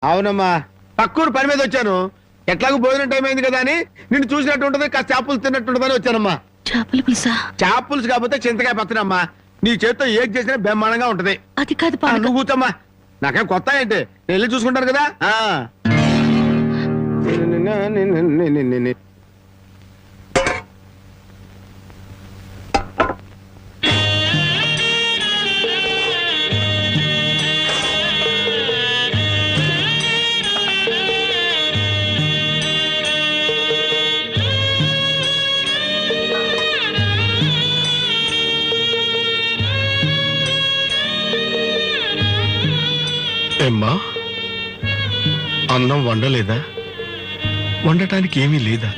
అవునమ్మా, పక్కూరు పని మీద వచ్చాను. ఎట్లాగో భోజనం టైం అయింది కదా అని నిన్ను చూసినట్టు ఉంటది, కాస్త చేపలు తిన్నట్టుంటదని వచ్చానమ్మా. చేపల పులుసా? చేపలుసు కాకపోతే చింతకాయ పచ్చనమ్మా. నీ చేత్తో ఏం చేసినా బ్రహ్మాండంగా ఉంటది. అది కాదు ఆ, నువ్వు కూర్చోమ్మా. నాకేం కొత్త ఏంటి, నేను వెళ్ళి చూసుకుంటాను కదా. ఏమ్మా, అన్నం వండలేదా? వండటానికి ఏమీ లేదా?